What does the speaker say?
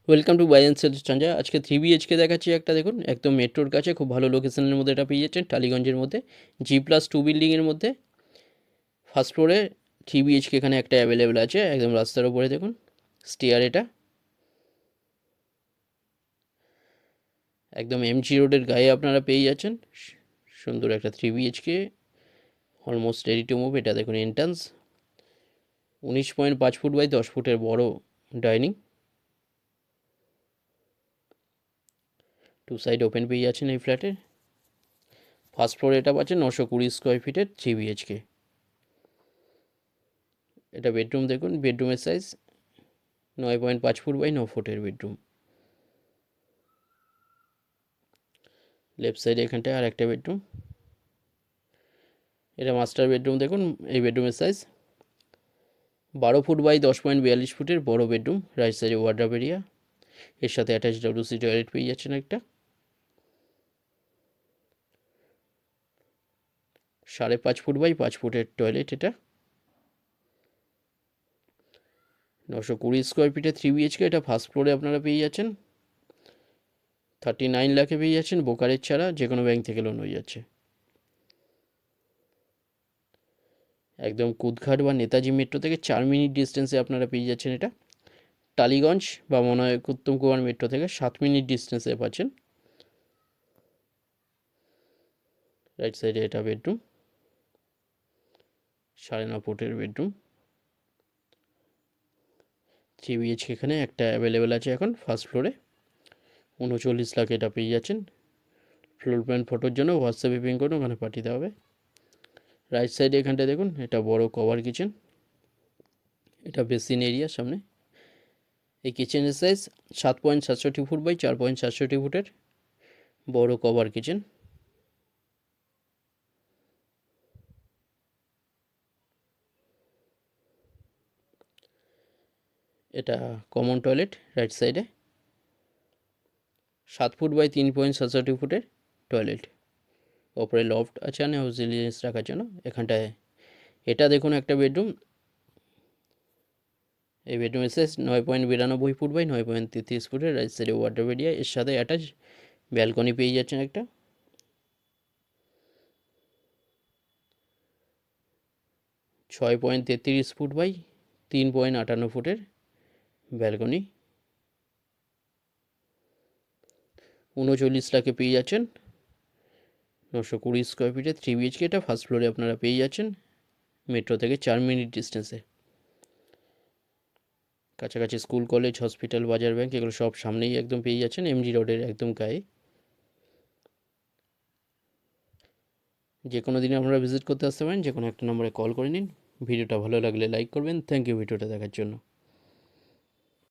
Welcome to buy and sales চাঞ্জা। আজকে 3 BHK দেখাচ্ছি একটা, দেখুন একদম মেট্রোর কাছে, খুব ভালো লোকেশনের মধ্যে এটা পেয়ে যাচ্ছেন, টালিগঞ্জের মধ্যে, G+2 বিল্ডিংয়ের মধ্যে, ফার্স্ট ফ্লোরে 3 BHK এখানে একটা অ্যাভেলেবেল আছে, একদম রাস্তার উপরে দেখুন, স্টেয়ার এটা, একদম MG রোডের গায়ে আপনারা পেয়ে যাচ্ছেন। সুন্দর একটা 3 BHK, almost ready to move. এটা দেখুন এন্ট্রান্স, 19.5 ফুট বাই 10 ফুটের বড় ডাইনিং, টু সাইড ওপেন পেয়ে যাচ্ছেন এই ফ্ল্যাটের। ফার্স্ট ফ্লোরে এটা পাচ্ছেন 920 স্কোয়ার ফিটের 3 BHK। এটা বেডরুম দেখুন, বেডরুমের সাইজ 9.5 ফুট বাই 9 ফুটের বেডরুম। লেফট সাইডে এখানটায় আর একটা বেডরুম, এটা মাস্টার বেডরুম দেখুন। এই বেডরুমের সাইজ 12 ফুট বাই 10.42 ফুটের বড় বেডরুম। রাইট সাইডে ওয়ার্ড্রপ এরিয়া, এর সাথে অ্যাটাচ WC টয়লেট পেয়ে যাচ্ছেন একটা। 5.5 ফুট বাই 5 ফুটের টয়লেট এটা। 920 স্কোয়ার ফিটের 3 BHK, এটা ফার্স্ট ফ্লোরে আপনারা পেয়ে যাচ্ছেন। 39 লাখে পেয়ে যাচ্ছেন, ব্রোকারেজ ছাড়া, যে কোনো ব্যাংক থেকে লোন হয়ে যাচ্ছে। একদম কুদঘাট বা নেতাজি মেট্রো থেকে 4 মিনিট ডিস্টেন্সে আপনারা পেয়ে যাচ্ছেন এটা। টালিগঞ্জ বা মনে হয় উত্তম কুমার মেট্রো থেকে 7 মিনিট ডিস্টেন্সে পাচ্ছেন। রাইট সাইডে এটা বেডরুম, 9.5 ফুটের বেডরুম। 3 BHK এখানে একটা অ্যাভেলেবেল আছে এখন ফার্স্ট ফ্লোরে, 39 লাখে এটা পেয়ে যাচ্ছেন। ফ্লোর প্ল্যান ফটোর জন্য হোয়াটসঅ্যাপে পিং করুন, ওখানে পাঠিয়ে দেওয়া হবে। রাইট সাইডে এখানটা দেখুন, এটা বড় কভার কিচেন, এটা বেসিন এরিয়া সামনে। এই কিচেনের সাইজ 7.67 ফুট বাই 4.67 ফুটের বড় কভার কিচেন। এটা কমন টয়লেট রাইট সাইডে, 7 ফুট বাই 3.67 ফুটের টয়লেট। ওপরে লফট আছে আর হাউস জিনিস রাখার জন্য এখানটায়। এটা দেখুন একটা বেডরুম, এই বেডরুমের সাইজ 9.92 ফুট বাই 9.33 ফুটের। রাইট সাইডে ওয়ার্ডরোব এরিয়া, এর সাথে অ্যাটাচ ব্যালকনি পেয়ে যাচ্ছেন একটা। 6.33 ফুট বাই 3.58 ফুটের ব্যালকনি। 39 লাখে পেয়ে যাচ্ছেন 920 স্কোয়ার ফিটে 3 BHK। এটা ফার্স্ট ফ্লোরে আপনারা পেয়ে যাচ্ছেন, মেট্রো থেকে 4 মিনিট ডিস্টেন্সে। কাছাকাছি স্কুল, কলেজ, হসপিটাল, বাজার, ব্যাংক, এগুলো সব সামনেই একদম পেয়ে যাচ্ছেন, MG রোডের একদম গায়ে। যে কোনো দিন আপনারা ভিজিট করতে আসতে পারেন, যে কোনো একটা নম্বরে কল করে নিন। ভিডিওটা ভালো লাগলে লাইক করবেন। থ্যাংক ইউ ভিডিওটা দেখার জন্য।